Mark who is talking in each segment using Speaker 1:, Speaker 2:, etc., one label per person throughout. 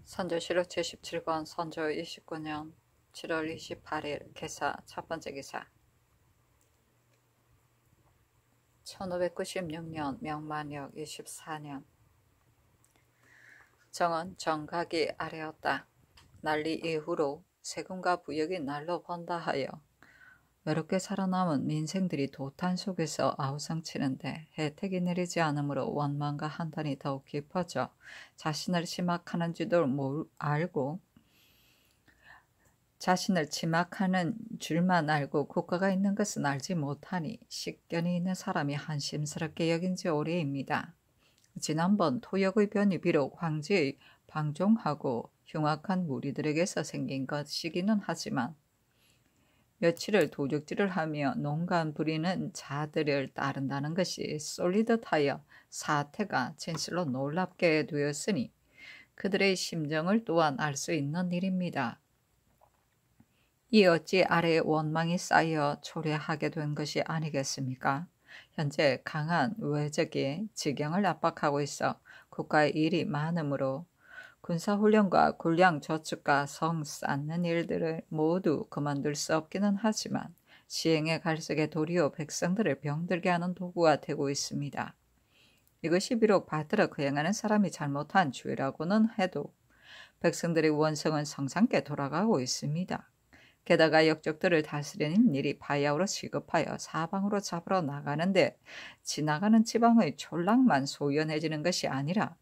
Speaker 1: 선조실록 제17권 선조 29년 7월 28일 기사 첫 번째 기사 1596년 명만역 24년 정은 정각이 아래였다. 난리 이후로 세금과 부역이 날로 번다 하여 외롭게 살아남은 민생들이 도탄 속에서 아우성치는데 혜택이 내리지 않으므로 원망과 한탄이 더욱 깊어져 자신을 침악하는 줄도 알고 자신을 침악하는 줄만 알고 국가가 있는 것은 알지 못하니 식견이 있는 사람이 한심스럽게 여긴 지 오래입니다. 지난번 토역의 변이 비록 황제의 방종하고 흉악한 무리들에게서 생긴 것이기는 하지만 며칠을 도적질을 하며 농간 부리는 자들을 따른다는 것이 쏠리듯하여 사태가 진실로 놀랍게 되었으니 그들의 심정을 또한 알 수 있는 일입니다. 이 어찌 아래에 원망이 쌓여 초래하게 된 것이 아니겠습니까? 현재 강한 외적이 지경을 압박하고 있어 국가의 일이 많으므로 군사훈련과 군량 저축과 성 쌓는 일들을 모두 그만둘 수 없기는 하지만 시행에 갈색에 도리어 백성들을 병들게 하는 도구가 되고 있습니다. 이것이 비록 받들어 거행하는 사람이 잘못한 죄라고는 해도 백성들의 원성은 성상께 돌아가고 있습니다. 게다가 역적들을 다스리는 일이 바야흐로 시급하여 사방으로 잡으러 나가는데 지나가는 지방의 촌락만 소연해지는 것이 아니라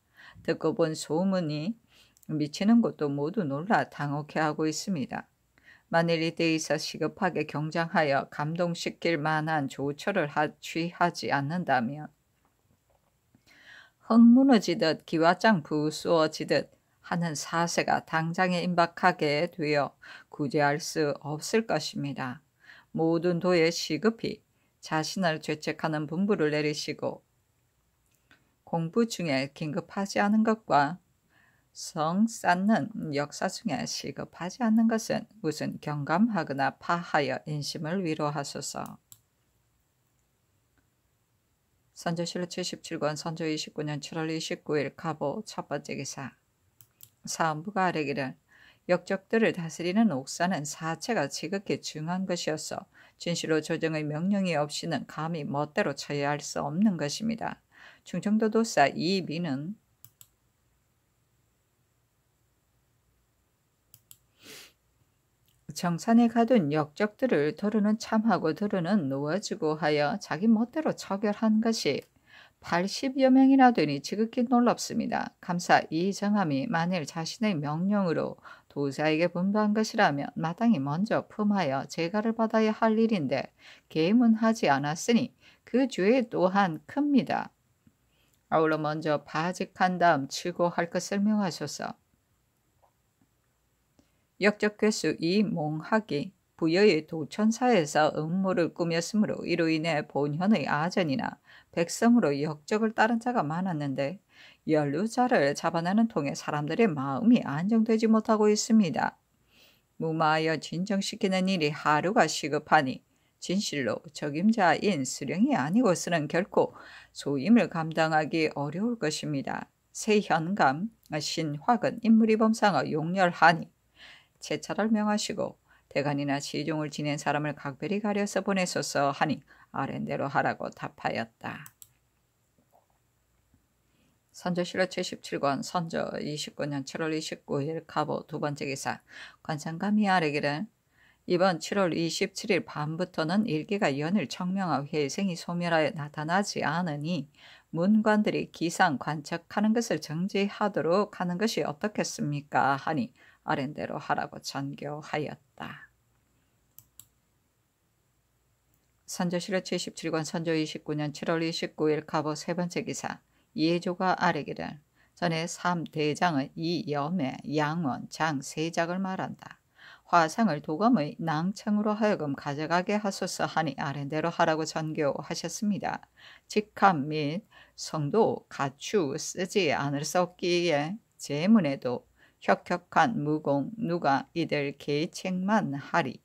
Speaker 1: 듣고 본 소문이 미치는 곳도 모두 놀라 당혹해하고 있습니다. 만일 이때에서 시급하게 경장하여 감동시킬 만한 조처를 취하지 않는다면 흙 무너지듯 기와장 부수어지듯 하는 사세가 당장에 임박하게 되어 구제할 수 없을 것입니다. 모든 도에 시급히 자신을 죄책하는 분부를 내리시고 공부 중에 긴급하지 않은 것과 성 쌓는 역사 중에 시급하지 않는 것은 우선 경감하거나 파하여 인심을 위로하소서. 선조실록 77권 선조 29년 7월 29일 가보 첫 번째 기사 사헌부가 아뢰기를 역적들을 다스리는 옥사는 사체가 지극히 중요한 것이어서 진실로 조정의 명령이 없이는 감히 멋대로 처리할 수 없는 것입니다. 충청도도사 이민은 정산에 가둔 역적들을 더러는 참하고 더러는 놓아주고 하여 자기 멋대로 처벌한 것이 80여 명이나 되니 지극히 놀랍습니다. 감사 이 정함이 만일 자신의 명령으로 도사에게 분부한 것이라면 마땅히 먼저 품하여 재가를 받아야 할 일인데 계문하지 않았으니 그 죄 또한 큽니다. 아울러 먼저 바직한 다음 치고할 것을 명하소서. 역적 괴수 이몽학이 부여의 도천사에서 음모를 꾸몄으므로 이로 인해 본현의 아전이나 백성으로 역적을 따른 자가 많았는데 연루자를 잡아내는 통에 사람들의 마음이 안정되지 못하고 있습니다. 무마하여 진정시키는 일이 하루가 시급하니 진실로 적임자인 수령이 아니고서는 결코 소임을 감당하기 어려울 것입니다. 세현감, 신화근, 인물이범상어 용렬하니 제찰을 명하시고 대간이나 시종을 지낸 사람을 각별히 가려서 보내소서 하니 아랜대로 하라고 답하였다. 선조실록 77권 선조 29년 7월 29일 가보 두 번째 기사 관상감이 아뢰기를 이번 7월 27일 밤부터는 일기가 연일 청명하고 회생이 소멸하여 나타나지 않으니 문관들이 기상 관측하는 것을 정지하도록 하는 것이 어떻겠습니까? 하니 아랜대로 하라고 전교하였다. 선조실록 77권 선조 29년 7월 29일 가보 세 번째 기사 이해조가 아뢰기를 전에 3대장의 이염의 양원, 장, 세작을 말한다. 화상을 도감의 낭창으로 하여금 가져가게 하소서 하니 아랜대로 하라고 전교하셨습니다. 직함 및 성도 갖추 쓰지 않을 수 없기에 제문에도 혁혁한 무공 누가 이들 계책만 하리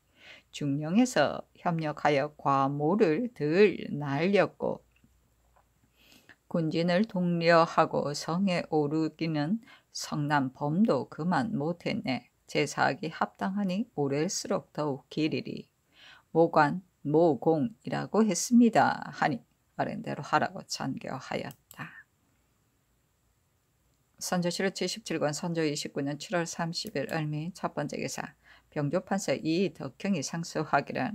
Speaker 1: 중령에서 협력하여 과모를 덜 날렸고 군진을 독려하고 성에 오르기는 성난 범도 그만 못했네. 제사하기 합당하니 오래일수록 더욱 길이리. 모관 모공이라고 했습니다 하니 어른대로 하라고 전교하였다. 선조실록 77권 선조 29년 7월 30일 을미 첫 번째 기사. 병조판서 이덕형이 상소하기를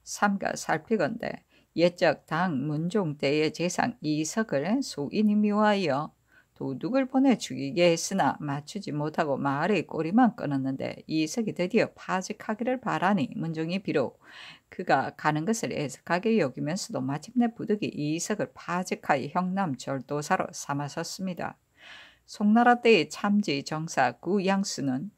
Speaker 1: 삼가 살피건대 옛적 당 문종 때의 재상 이석을 소인이 미워하여 도둑을 보내 죽이게 했으나 맞추지 못하고 마을의 꼬리만 끊었는데 이석이 드디어 파직하기를 바라니 문종이 비록 그가 가는 것을 애석하게 여기면서도 마침내 부득이 이석을 파직하여 형남 절도사로 삼았었습니다. 송나라 때의 참지 정사 구양수는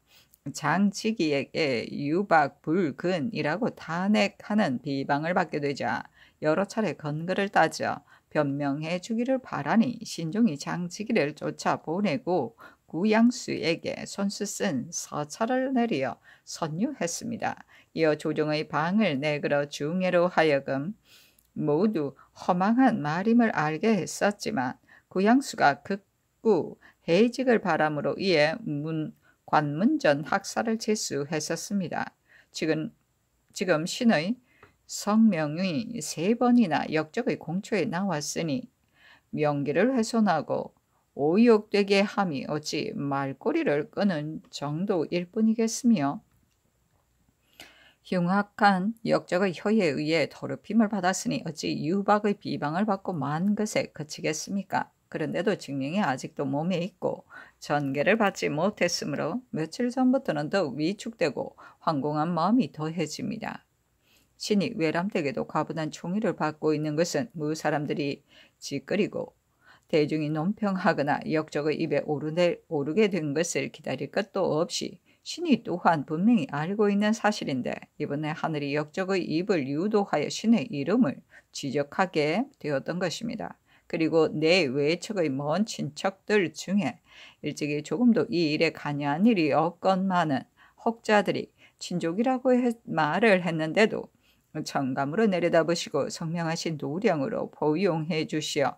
Speaker 1: 장지기에게 유박불근이라고 탄핵하는 비방을 받게 되자 여러 차례 건거를 따져 변명해 주기를 바라니 신종이 장지기를 쫓아보내고 구양수에게 손수 쓴 서찰을 내려 선유했습니다. 이어 조정의 방을 내걸어 중해로 하여금 모두 허망한 말임을 알게 했었지만 구양수가 극구 해직을 바람으로 이에 관문전 학살을 제수했었습니다. 지금 신의 성명이 3번이나 역적의 공초에 나왔으니 명기를 훼손하고 오욕되게 함이 어찌 말꼬리를 끄는 정도일 뿐이겠으며 흉악한 역적의 혀에 의해 더럽힘을 받았으니 어찌 유박의 비방을 받고 만 것에 그치겠습니까? 그런데도 증명이 아직도 몸에 있고 전개를 받지 못했으므로 며칠 전부터는 더욱 위축되고 황공한 마음이 더해집니다. 신이 외람되게도 과분한 총의를 받고 있는 것은 무사람들이 짓거리고 대중이 논평하거나 역적의 입에 오르게 된 것을 기다릴 것도 없이 신이 또한 분명히 알고 있는 사실인데 이번에 하늘이 역적의 입을 유도하여 신의 이름을 지적하게 되었던 것입니다. 그리고 내 외척의 먼 친척들 중에 일찍이 조금도 이 일에 관여한 일이 없건만은 혹자들이 친족이라고 말을 했는데도 정감으로 내려다보시고 성명하신 노량으로 보용해 주시어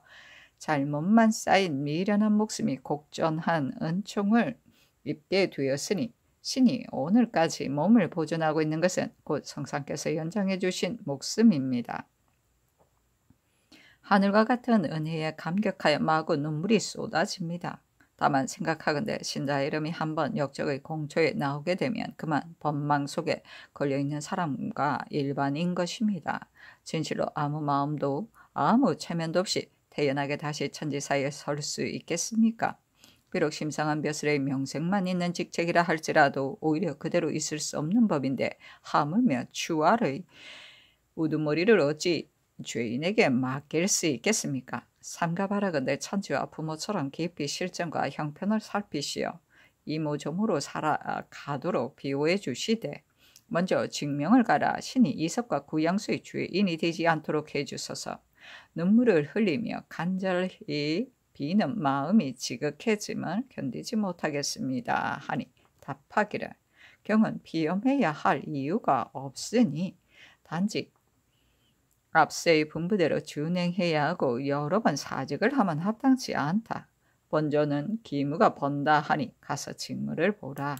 Speaker 1: 잘못만 쌓인 미련한 목숨이 곡전한 은총을 입게 되었으니 신이 오늘까지 몸을 보존하고 있는 것은 곧 성상께서 연장해 주신 목숨입니다. 하늘과 같은 은혜에 감격하여 마구 눈물이 쏟아집니다. 다만 생각하건대 신자의 이름이 한번 역적의 공초에 나오게 되면 그만 법망 속에 걸려있는 사람과 일반인 것입니다. 진실로 아무 마음도 아무 체면도 없이 태연하게 다시 천지사에 설 수 있겠습니까? 비록 심상한 벼슬의 명색만 있는 직책이라 할지라도 오히려 그대로 있을 수 없는 법인데 하물며 추월의 우두머리를 어찌 죄인에게 맡길 수 있겠습니까? 삼가바라건대 천지와 부모처럼 깊이 실정과 형편을 살피시어 이모저모로 살아가도록 비호해 주시되 먼저 증명을 가라 신이 이석과 구양수의 죄인이 되지 않도록 해주소서. 눈물을 흘리며 간절히 비는 마음이 지극해짐을 견디지 못하겠습니다 하니 답하기를 경은 비염해야 할 이유가 없으니 단지 앞서의 분부대로 준행해야 하고 여러 번 사직을 하면 합당치 않다. 본조는 기무가 본다 하니 가서 직무를 보라.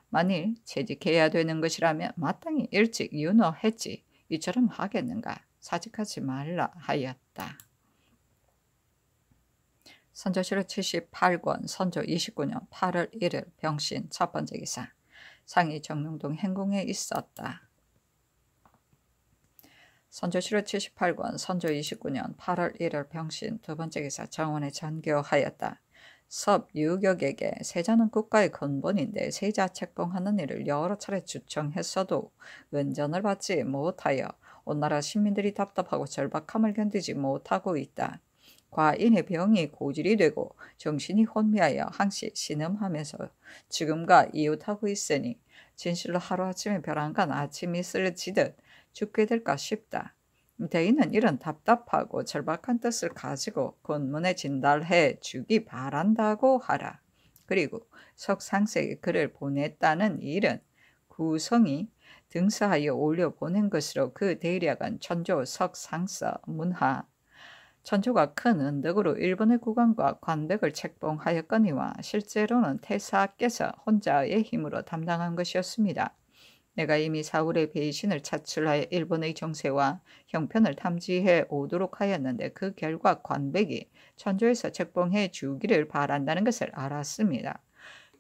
Speaker 1: 만일 재직해야 되는 것이라면 마땅히 일찍 윤허했지 이처럼 하겠는가. 사직하지 말라 하였다. 선조실록 78권 선조 29년 8월 1일 병신 첫 번째 기사. 상이 정릉동 행궁에 있었다. 선조실록 78권 선조 29년 8월 1일 병신 두 번째 기사. 정원에 전교하였다. 섭 유격에게 세자는 국가의 근본인데 세자 책봉하는 일을 여러 차례 주청했어도 은전을 받지 못하여 온 나라 시민들이 답답하고 절박함을 견디지 못하고 있다. 과인의 병이 고질이 되고 정신이 혼미하여 항시 신음하면서 지금과 이웃하고 있으니 진실로 하루아침에 벼랑간 아침 이슬을 지듯 죽게 될까 싶다. 대인은 이런 답답하고 절박한 뜻을 가지고 본문에 진달해 주기 바란다고 하라. 그리고 석상세에 글을 보냈다는 일은 구성이 등서하여 올려보낸 것으로 그 대략은 천조 석상서 문하 천조가 큰 은덕으로 일본의 국왕과 관백을 책봉하였거니와 실제로는 태사께서 혼자의 힘으로 담당한 것이었습니다. 내가 이미 사울의 배신을 차출하여 일본의 정세와 형편을 탐지해 오도록 하였는데 그 결과 관백이 천조에서 책봉해 주기를 바란다는 것을 알았습니다.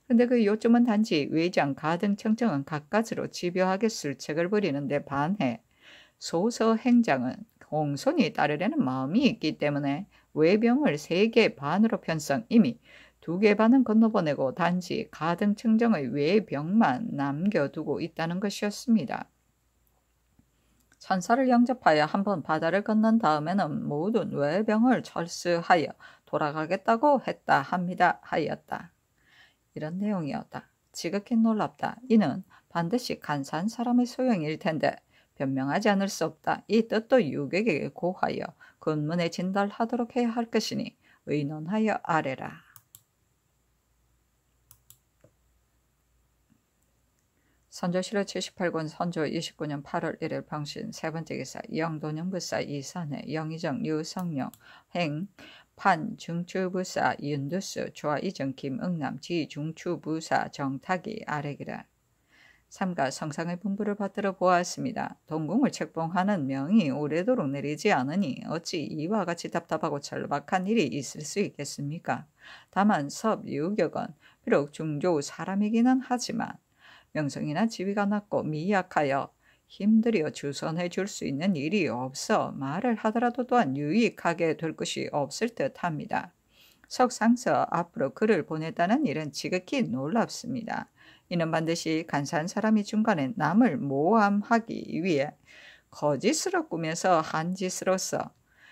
Speaker 1: 근데 그 요점은 단지 외장, 가등, 청정은 갖가지로 집요하게 술책을 벌이는데 반해 소서 행장은 공손히 따르려는 마음이 있기 때문에 외병을 3개 반으로 편성, 이미 2개 반은 건너보내고 단지 가등 청정의 외병만 남겨두고 있다는 것이었습니다. 천사를 영접하여 한번 바다를 건넌 다음에는 모든 외병을 철수하여 돌아가겠다고 했다 합니다 하였다. 이런 내용이었다. 지극히 놀랍다. 이는 반드시 간사한 사람의 소용일 텐데 변명하지 않을 수 없다. 이 뜻도 유객에게 고하여 군문에 진달하도록 해야 할 것이니 의논하여 아래라. 선조실록 78권 선조 29년 8월 1일 병신 세번째 기사 영돈영부사 이산해 영의정 유성룡 행 판 중추부사 윤두수 조이정 김응남 지중추부사 정탁이 아래기라. 삼가 성상의 분부를 받들어 보았습니다. 동궁을 책봉하는 명이 오래도록 내리지 않으니 어찌 이와 같이 답답하고 절박한 일이 있을 수 있겠습니까? 다만 섭유격은 비록 중조 사람이기는 하지만 명성이나 지위가 낮고 미약하여 힘들여 주선해 줄 수 있는 일이 없어 말을 하더라도 또한 유익하게 될 것이 없을 듯합니다. 석상서 앞으로 그를 보냈다는 일은 지극히 놀랍습니다. 이는 반드시 간사한 사람이 중간에 남을 모함하기 위해 거짓으로 꾸며서 한 짓으로서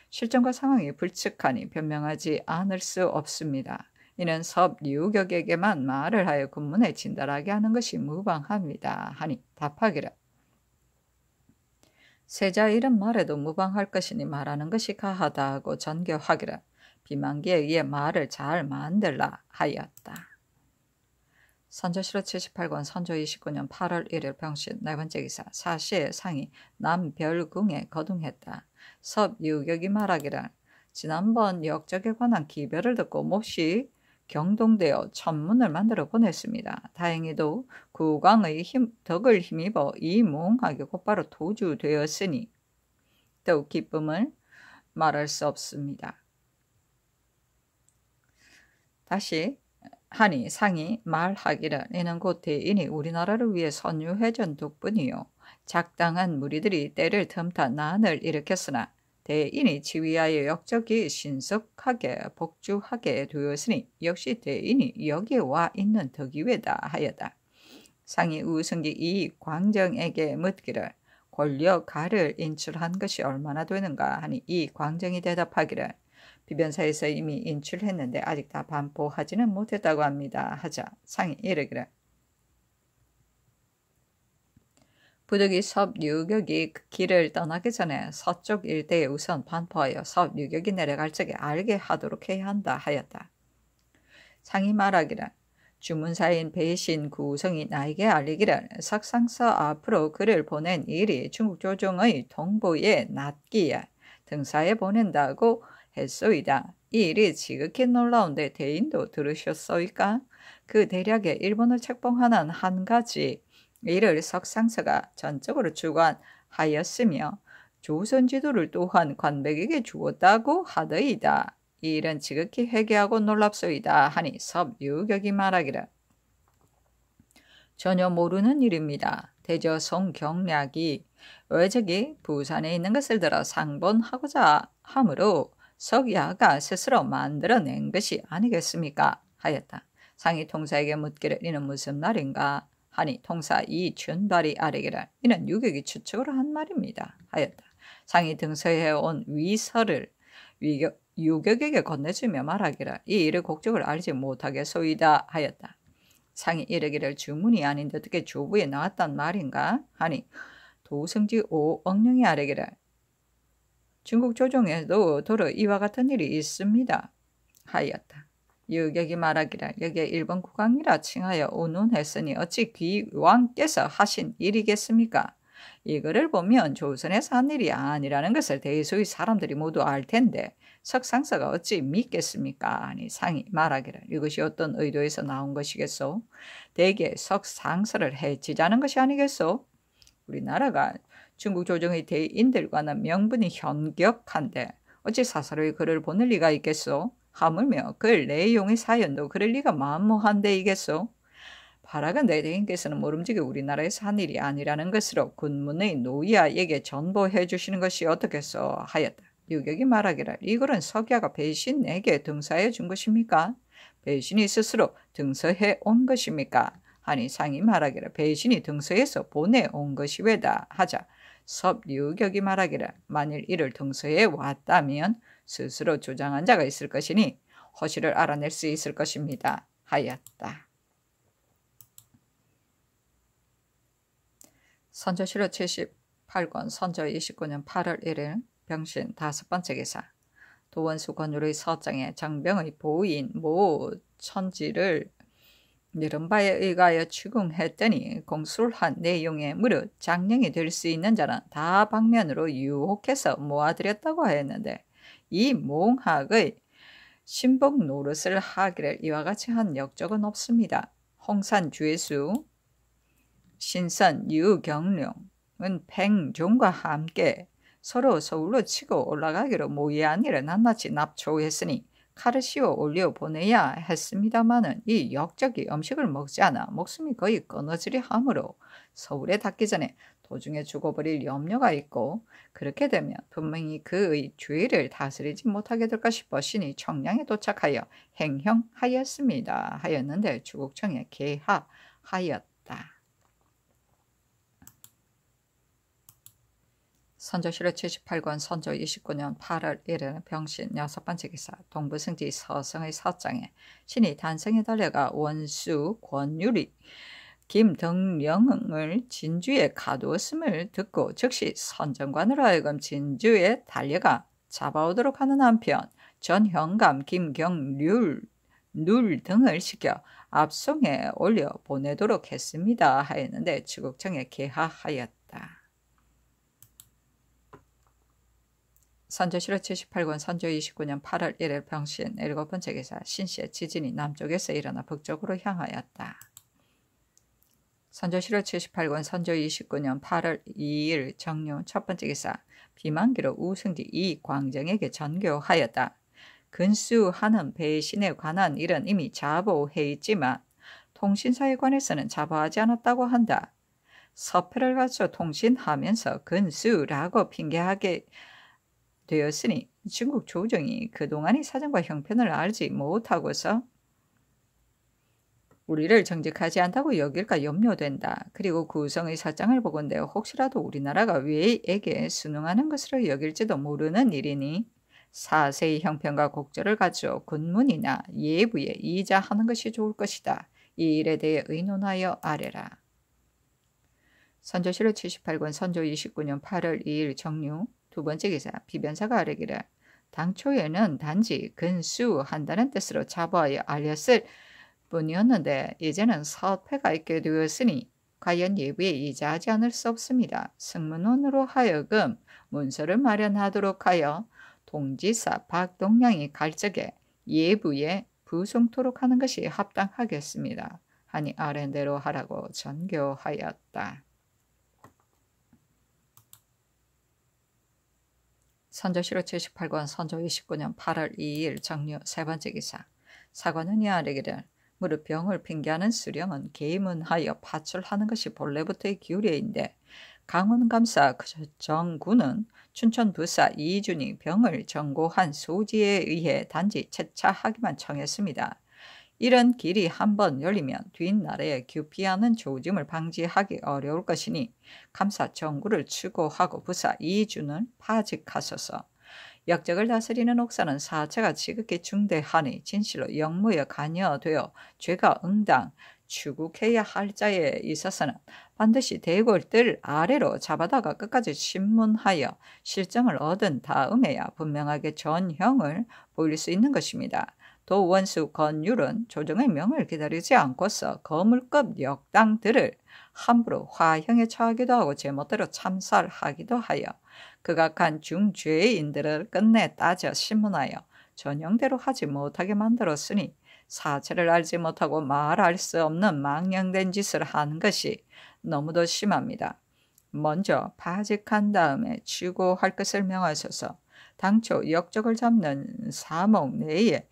Speaker 1: 실정과 상황이 불측하니 변명하지 않을 수 없습니다. 이는 섭유격에게만 말을 하여 군문에 진달하게 하는 것이 무방합니다. 하니 답하기를 세자 이런 말에도 무방할 것이니 말하는 것이 가하다 하고 전교하기를 비만기에 의해 말을 잘 만들라 하였다. 선조실록 78권 선조 29년 8월 1일 병신 네번째 기사 사시의 상이 남별궁에 거둥했다. 섭유격이 말하기를 지난번 역적에 관한 기별을 듣고 몹시 경동되어 천문을 만들어 보냈습니다. 다행히도 국왕의 덕을 힘입어 이몽하게 곧바로 도주되었으니 더욱 기쁨을 말할 수 없습니다. 다시 하니 상이 말하기를 이는 곧 대인이 우리나라를 위해 선유회전 덕분이요 작당한 무리들이 때를 틈타 난을 일으켰으나 대인이 지휘하여 역적이 신속하게 복주하게 되었으니 역시 대인이 여기에 와 있는 덕이외다 하였다. 상이 우승기 이 광정에게 묻기를 권력가를 인출한 것이 얼마나 되는가 하니 이 광정이 대답하기를 비변사에서 이미 인출했는데 아직 다 반포하지는 못했다고 합니다. 하자 상이 이르기를 부득이 섭유격이 그 길을 떠나기 전에 서쪽 일대에 우선 반포하여 섭유격이 내려갈 적에 알게 하도록 해야 한다 하였다. 상이 말하기를 주문사인 배신 구성이 나에게 알리기를 석상서 앞으로 그를 보낸 일이 중국 조정의 동부에 낫기에 등사에 보낸다고 했소이다. 이 일이 지극히 놀라운데 대인도 들으셨소이까? 그 대략의 일본을 책봉하는 한 가지 이를 석상서가 전적으로 주관하였으며 조선 지도를 또한 관백에게 주었다고 하더이다. 이 일은 지극히 회개하고 놀랍소이다 하니 섭유격이 말하기를 전혀 모르는 일입니다. 대저 송경략이 외적이 부산에 있는 것을 들어 상본하고자 하므로 석야가 스스로 만들어낸 것이 아니겠습니까? 하였다. 상이 통사에게 묻기를 이는 무슨 말인가? 하니 통사 이춘발이 아뢰기를 이는 유격이 추측으로 한 말입니다. 하였다. 상이 등서해온 위서를 유격에게 건네주며 말하기를 이 일의 곡적을 알지 못하겠소이다 하였다. 상이 이르기를 주문이 아닌데 어떻게 조부에 나왔단 말인가? 하니 도승지 오억령이 아뢰기를 중국 조정에도 도로 이와 같은 일이 있습니다. 하였다. 유격이 말하기를 여기에 일본 국왕이라 칭하여 운운했으니 어찌 귀왕께서 하신 일이겠습니까? 이거를 보면 조선에서 한 일이 아니라는 것을 대소의 사람들이 모두 알 텐데 석 상서가 어찌 믿겠습니까? 아니 상이 말하기를 이것이 어떤 의도에서 나온 것이겠소? 대개 석 상서를 해치자는 것이 아니겠소? 우리나라가 중국 조정의 대인들과는 명분이 현격한데 어찌 사사로이 글을 보낼 리가 있겠소? 하물며 글 내용의 사연도 그럴 리가 만무한데이겠소? 바라건대 대인께서는 모름지기 우리나라에서 한 일이 아니라는 것으로 군문의 노이아에게 전보해 주시는 것이 어떻겠소 하였다. 유격이 말하기를 이 글은 석야가 배신 내게 등사해 준 것입니까? 배신이 스스로 등서해 온 것입니까? 하니 상이 말하기를 배신이 등서해서 보내온 것이 왜다 하자 섭유격이 말하기를 만일 이를 등서해 왔다면 스스로 주장한 자가 있을 것이니 허실을 알아낼 수 있을 것입니다 하였다. 선조실록 78권 선조 29년 8월 1일 병신 5번째 기사 도원수 권율의 서장에 정병의 보인 모 천지를 이른바에 의가하여 추궁했더니 공술한 내용에 무릇 장령이 될 수 있는 자는 다 방면으로 유혹해서 모아들였다고 하였는데 이 몽학의 신복 노릇을 하기를 이와 같이 한 역적은 없습니다. 홍산 주의수 신선 유경룡은 팽종과 함께 서로 서울로 치고 올라가기로 모의한 일을 낱낱이 납초했으니 칼을 씌워 올려 보내야 했습니다마는 이 역적이 음식을 먹지 않아 목숨이 거의 끊어지려 하므로 서울에 닿기 전에 도중에 죽어버릴 염려가 있고 그렇게 되면 분명히 그의 주의를 다스리지 못하게 될까 싶어 신이 청량에 도착하여 행형하였습니다 하였는데 주국청에 개하하였다. 선조실록 78권 선조 29년 8월 1일 병신 6번째 기사 동부승지 서성의 서장에 신이 단성에 달려가 원수 권율이 김등령을 진주에 가두었음을 듣고 즉시 선정관으로 하여금 진주에 달려가 잡아오도록 하는 한편 전형감 김경률 등을 시켜 압송에 올려 보내도록 했습니다 하였는데 주국청에 개하하였다. 선조실록 78권 선조 29년 8월 1일 병신 7번째 기사 신씨의 지진이 남쪽에서 일어나 북쪽으로 향하였다. 선조실록 78권 선조 29년 8월 2일 정유 첫번째 기사 비만기로 우승지 이광정에게 전교하였다. 근수하는 배신에 관한 일은 이미 자보해 있지만 통신사에 관해서는 자보하지 않았다고 한다. 서패를 갖춰 통신하면서 근수라고 핑계하게 되었으니 중국 조정이 그동안의 사정과 형편을 알지 못하고서 우리를 정직하지 않다고 여길까 염려된다. 그리고 구성의 사장을 보건대 혹시라도 우리나라가 외에게 순응하는 것으로 여길지도 모르는 일이니 사세의 형편과 곡절을 갖추어 군문이나 예부에 이자하는 것이 좋을 것이다. 이 일에 대해 의논하여 아뢰라. 선조실록 78권 선조 29년 8월 2일 정유 두 번째 기사 비변사가 아뢰기를 당초에는 단지 근수한다는 뜻으로 자부하여 알렸을 뿐이었는데 이제는 사업회가 있게 되었으니 과연 예부에 이자하지 않을 수 없습니다. 승문원으로 하여금 문서를 마련하도록 하여 동지사 박동량이 갈 적에 예부에 부송토록 하는 것이 합당하겠습니다. 하니 아랜대로 하라고 전교하였다. 선조실록 78권 선조 29년 8월 2일 정유 세 번째 기사 사관원이 아뢰기를 무릇 병을 핑계하는 수령은 계문하여 파출하는 것이 본래부터의 규례인데 강원감사 정군은 춘천부사 이준이 병을 정고한 소지에 의해 단지 채차하기만 청했습니다. 이런 길이 한번 열리면 뒷나라에 규피하는 조짐을 방지하기 어려울 것이니 감사 정구를 추고하고 부사 이준을 파직하소서. 역적을 다스리는 옥사는 사체가 지극히 중대하니 진실로 역무에 관여되어 죄가 응당 추국해야 할 자에 있어서는 반드시 대궐들 아래로 잡아다가 끝까지 신문하여 실정을 얻은 다음에야 분명하게 전형을 보일 수 있는 것입니다. 도원수 권율은 조정의 명을 기다리지 않고서 거물급 역당들을 함부로 화형에 처하기도 하고 제멋대로 참살하기도 하여 극악한 중죄인들을 끝내 따져 신문하여 전형대로 하지 못하게 만들었으니 사체를 알지 못하고 말할 수 없는 망령된 짓을 하는 것이 너무도 심합니다. 먼저 파직한 다음에 추고할 것을 명하셔서 당초 역적을 잡는 사목 내에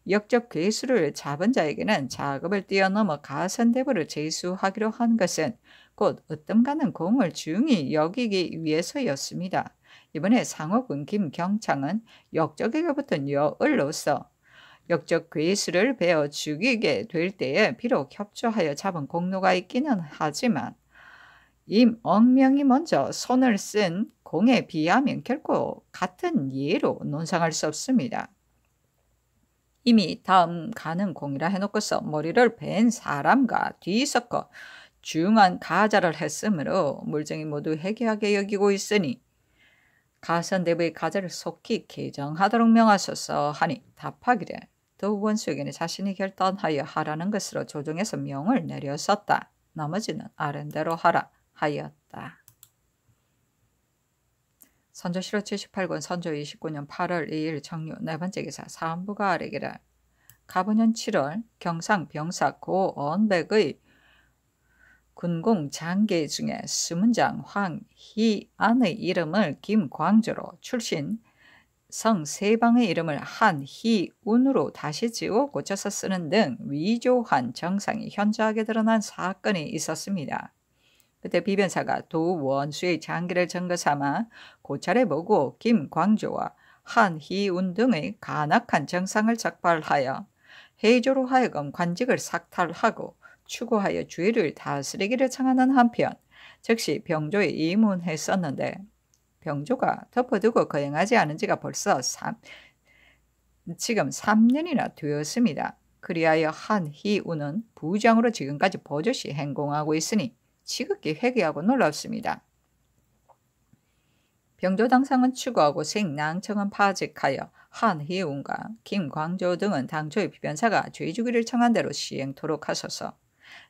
Speaker 1: 역적 괴수를 잡은 자에게는 자급을 뛰어넘어 가선대부를 제수하기로 한 것은 곧 으뜸가는 공을 중히 여기기 위해서였습니다. 이번에 상옥은 김경창은 역적에게 붙은 여을로서 역적 괴수를 베어 죽이게 될 때에 비록 협조하여 잡은 공로가 있기는 하지만 임억명이 먼저 손을 쓴 공에 비하면 결코 같은 예로 논상할 수 없습니다. 이미 다음 가는 공이라 해놓고서 머리를 벤 사람과 뒤섞어 중한 가자를 했으므로 물증이 모두 해괴하게 여기고 있으니 가선대부의 가자를 속히 개정하도록 명하소서 하니 답하기를 더욱 원수에게는 자신이 결단하여 하라는 것으로 조정해서 명을 내렸었다. 나머지는 아랜대로 하라 하였다. 선조실록 78권 선조 29년 8월 2일 정유 네 번째 기사 사안부가 아래기를 가보년 7월 경상 병사 고언백의 군공 장계 중에 수문장 황희안의 이름을 김광조로 출신 성세방의 이름을 한희운으로 다시 지워 고쳐서 쓰는 등 위조한 정상이 현저하게 드러난 사건이 있었습니다. 그때 비변사가 도원수의 장기를 증거삼아 고찰해 보고 김광조와 한희운 등의 간악한 정상을 적발하여 해조로 하여금 관직을 삭탈하고 추구하여 주의를 다스리기를 청하는 한편 즉시 병조에 이문했었는데 병조가 덮어두고 거행하지 않은 지가 벌써 지금 3년이나 되었습니다. 그리하여 한희운은 부장으로 지금까지 버젓이 행공하고 있으니 지극히 회개하고 놀랍습니다. 병조 당상은 추구하고 생낭청은 파직하여 한희운과 김광조 등은 당초의 비변사가 죄주기를 청한 대로 시행토록 하소서.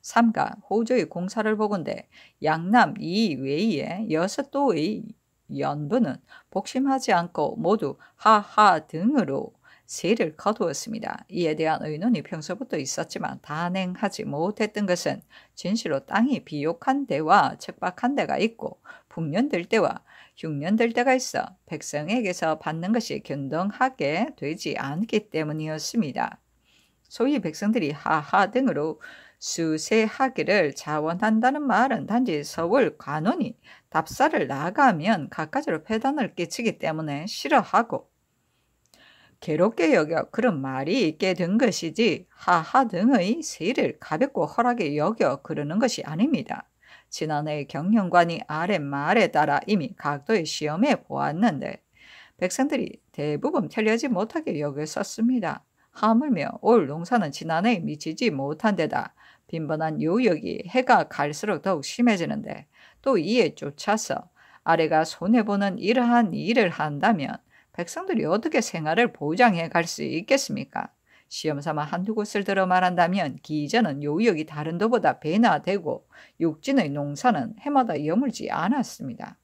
Speaker 1: 삼가 호조의 공사를 보건대 양남 이외에 6도의 연부는 복심하지 않고 모두 하하 등으로 세를 거두었습니다. 이에 대한 의논이 평소부터 있었지만 단행하지 못했던 것은 진실로 땅이 비옥한 데와 척박한 데가 있고 북년될 때와 흉년될 때가 있어 백성에게서 받는 것이 균등하게 되지 않기 때문이었습니다. 소위 백성들이 하하 등으로 수세하기를 자원한다는 말은 단지 서울 관원이 답사를 나가면 갖가지로 폐단을 끼치기 때문에 싫어하고 괴롭게 여겨 그런 말이 있게 된 것이지 하하 등의 세를 가볍고 헐하게 여겨 그러는 것이 아닙니다. 지난해 경영관이 아랫말에 따라 이미 각도의 시험에 보았는데 백성들이 대부분 틀리지 못하게 여겼었습니다. 하물며 올 농사는 지난해에 미치지 못한 데다 빈번한 요역이 해가 갈수록 더욱 심해지는데 또 이에 쫓아서 아래가 손해보는 이러한 일을 한다면 백성들이 어떻게 생활을 보장해 갈 수 있겠습니까? 시험삼아 한두 곳을 들어 말한다면 기전은 요역이 다른 도보다 배나 되고 육진의 농사는 해마다 여물지 않았습니다.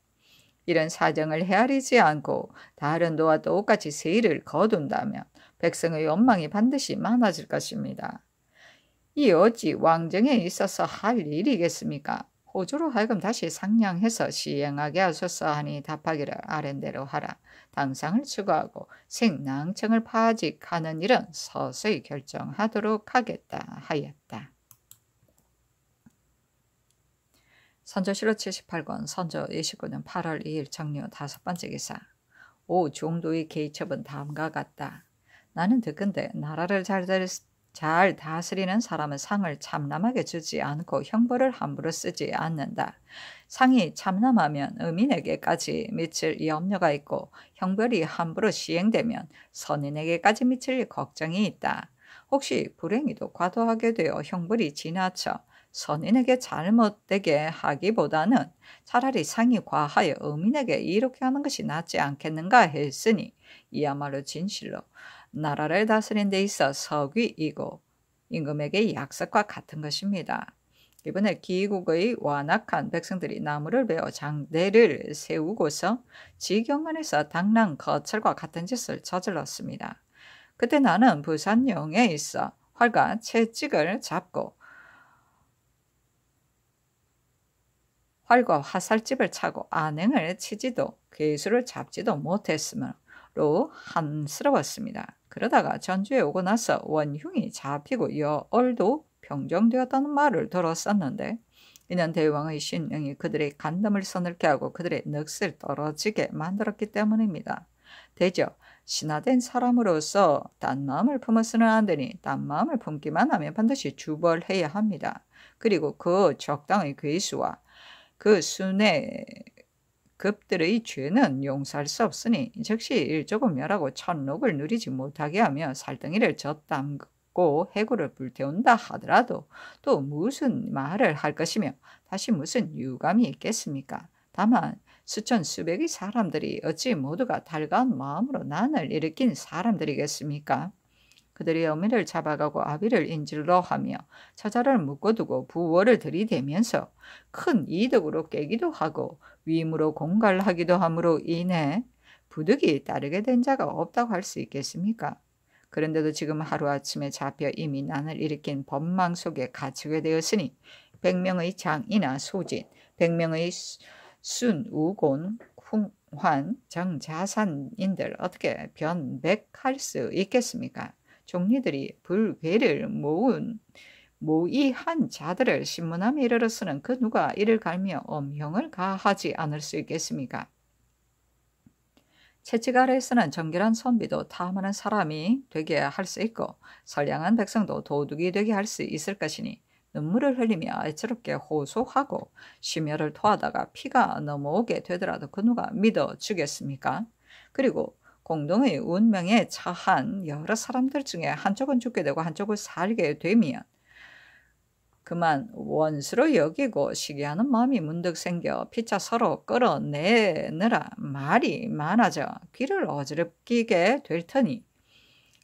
Speaker 1: 이런 사정을 헤아리지 않고 다른 도와 똑같이 세일을 거둔다면 백성의 원망이 반드시 많아질 것입니다. 이 어찌 왕정에 있어서 할 일이겠습니까? 호조로 하여금 다시 상냥해서 시행하게 하소서 하니 답하기를 아랜대로 하라. 당상을 추구하고 생낭청을 파직하는 일은 서서히 결정하도록 하겠다 하였다. 선조실록 78권 선조 29년 8월 2일 정료 5번째 기사 오 종도의 계첩은 다음과 같다. 나는 듣건대 나라를 잘 다스리는 사람은 상을 참남하게 주지 않고 형벌을 함부로 쓰지 않는다. 상이 참남하면 의민에게까지 미칠 염려가 있고 형벌이 함부로 시행되면 선인에게까지 미칠 걱정이 있다. 혹시 불행히도 과도하게 되어 형벌이 지나쳐 선인에게 잘못되게 하기보다는 차라리 상이 과하여 의민에게 이렇게 하는 것이 낫지 않겠는가 했으니 이야말로 진실로 나라를 다스리는 데 있어 서귀이고 임금에게 약속과 같은 것입니다. 이번에 기국의 완악한 백성들이 나무를 베어 장대를 세우고서 지경안에서 당랑 거철과 같은 짓을 저질렀습니다. 그때 나는 부산령에 있어 활과 채찍을 잡고 활과 화살집을 차고 안행을 치지도 괴수를 잡지도 못했으므로 한스러웠습니다. 그러다가 전주에 오고 나서 원흉이 잡히고 여얼도 평정되었다는 말을 들었었는데 이는 대왕의 신령이 그들의 간담을 서늘케 하고 그들의 넋을 떨어지게 만들었기 때문입니다. 대저 신하된 사람으로서 딴 마음을 품어서는 안 되니 딴 마음을 품기만 하면 반드시 주벌해야 합니다. 그리고 그 적당의 괴수와 그 순의 급들의 죄는 용서할 수 없으니 즉시 일조금 멸하고 천록을 누리지 못하게 하며 살덩이를 젖담고 해구를 불태운다 하더라도 또 무슨 말을 할 것이며 다시 무슨 유감이 있겠습니까? 다만 수천 수백의 사람들이 어찌 모두가 달가운 마음으로 난을 일으킨 사람들이겠습니까? 그들이 어미를 잡아가고 아비를 인질로 하며 처자를 묶어두고 부월을 들이대면서 큰 이득으로 깨기도 하고 위임으로 공갈하기도 함으로 인해 부득이 따르게 된 자가 없다고 할 수 있겠습니까? 그런데도 지금 하루아침에 잡혀 이미 난을 일으킨 법망 속에 갇히게 되었으니 100명의 장이나 소진, 100명의 순우곤, 훈환, 정자산인들 어떻게 변백할 수 있겠습니까? 종리들이 불괴를 모의한 자들을 신문함에 이르러서는 그 누가 이를 갈며 엄형을 가하지 않을 수 있겠습니까? 채찍 아래에서는 정결한 선비도 탐하는 사람이 되게 할 수 있고 선량한 백성도 도둑이 되게 할 수 있을 것이니 눈물을 흘리며 애처롭게 호소하고 심혈을 토하다가 피가 넘어오게 되더라도 그 누가 믿어주겠습니까? 그리고 공동의 운명에 처한 여러 사람들 중에 한쪽은 죽게 되고 한쪽은 살게 되면 그만 원수로 여기고 시기하는 마음이 문득 생겨 피차 서로 끌어내느라 말이 많아져 귀를 어지럽히게 될 터니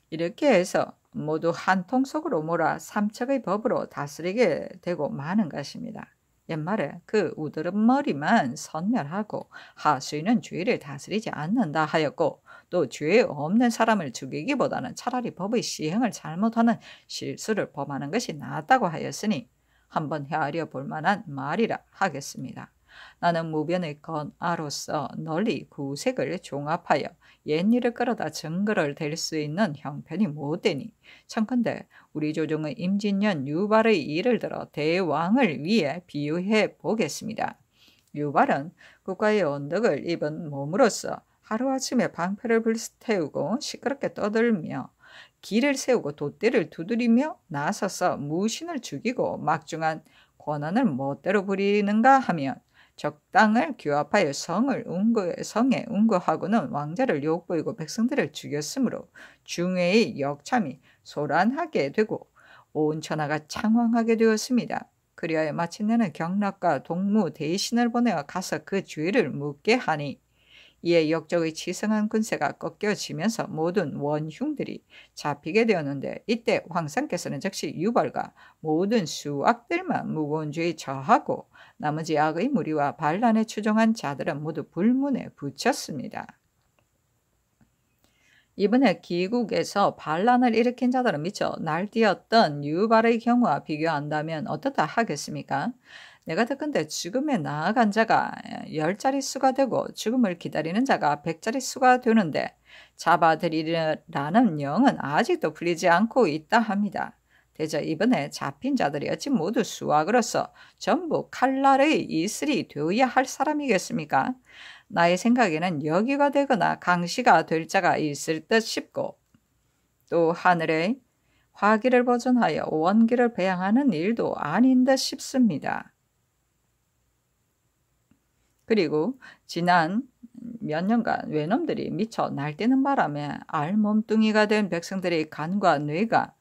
Speaker 1: 이렇게 해서 모두 한 통 속으로 몰아 삼척의 법으로 다스리게 되고 마는 것입니다. 옛말에 그 우드름머리만 선멸하고 하수인은 주의를 다스리지 않는다 하였고 또 죄 없는 사람을 죽이기보다는 차라리 법의 시행을 잘못하는 실수를 범하는 것이 낫다고 하였으니 한번 헤아려 볼 만한 말이라 하겠습니다. 나는 무변의 건아로서 널리 구색을 종합하여 옛일을 끌어다 증거를 댈 수 있는 형편이 못되니 청컨대 우리 조정의 임진년 유발의 일을 들어 대왕을 위해 비유해 보겠습니다. 유발은 국가의 언덕을 입은 몸으로서 하루아침에 방패를 불태우고 시끄럽게 떠들며 길을 세우고 돛대를 두드리며 나서서 무신을 죽이고 막중한 권한을 멋대로 부리는가 하면 적당을 규합하여 성에 운거하고는 왕자를 욕보이고 백성들을 죽였으므로 중회의 역참이 소란하게 되고 온 천하가 창황하게 되었습니다. 그리하여 마침내는 경락과 동무 대신을 보내어 가서 그 죄를 묻게 하니 이에 역적의 치성한 군세가 꺾여지면서 모든 원흉들이 잡히게 되었는데 이때 황상께서는 즉시 유발과 모든 수악들만 무거운 죄에 처하고 나머지 악의 무리와 반란에 추종한 자들은 모두 불문에 붙였습니다. 이번에 기국에서 반란을 일으킨 자들은 미처 날뛰었던 유발의 경우와 비교한다면 어떻다 하겠습니까? 내가 듣건대 죽음에 나아간 자가 10자릿수가 되고 죽음을 기다리는 자가 100자릿수가 되는데 잡아들이라는 영은 아직도 풀리지 않고 있다 합니다. 대저 이번에 잡힌 자들이 어찌 모두 수악으로서 전부 칼날의 이슬이 되어야 할 사람이겠습니까? 나의 생각에는 여기가 되거나 강시가 될 자가 있을 듯 싶고 또 하늘에 화기를 보존하여 원기를 배양하는 일도 아닌 듯 싶습니다. 그리고 지난 몇 년간 외놈들이 미쳐 날뛰는 바람에 알몸뚱이가 된 백성들의 간과 뇌가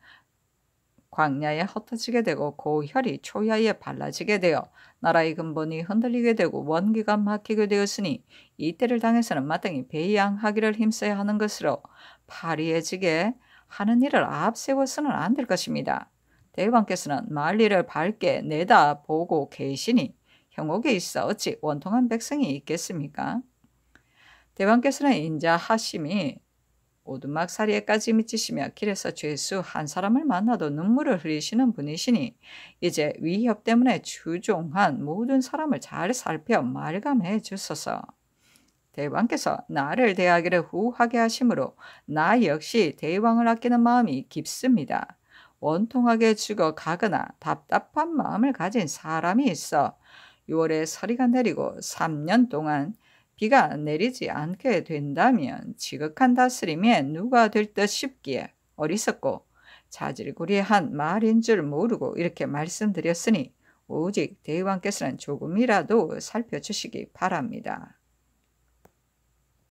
Speaker 1: 광야에 흩어지게 되고 고혈이 초야에 발라지게 되어 나라의 근본이 흔들리게 되고 원기가 막히게 되었으니 이때를 당해서는 마땅히 배양하기를 힘써야 하는 것으로 파리해지게 하는 일을 앞세워서는 안 될 것입니다. 대왕께서는 만리를 밝게 내다보고 계시니 형옥에 있어 어찌 원통한 백성이 있겠습니까? 대왕께서는 인자하심이 오두막살이에까지 미치시며 길에서 죄수 한 사람을 만나도 눈물을 흘리시는 분이시니 이제 위협 때문에 추종한 모든 사람을 잘 살펴 말감해 주소서. 대왕께서 나를 대하기를 후하게 하심으로 나 역시 대왕을 아끼는 마음이 깊습니다. 원통하게 죽어 가거나 답답한 마음을 가진 사람이 있어 6월에 서리가 내리고 3년 동안 비가 내리지 않게 된다면 지극한 다스림에 누가 될 듯 싶기에 어리석고 자질구레한 말인 줄 모르고 이렇게 말씀드렸으니 오직 대왕께서는 조금이라도 살펴주시기 바랍니다.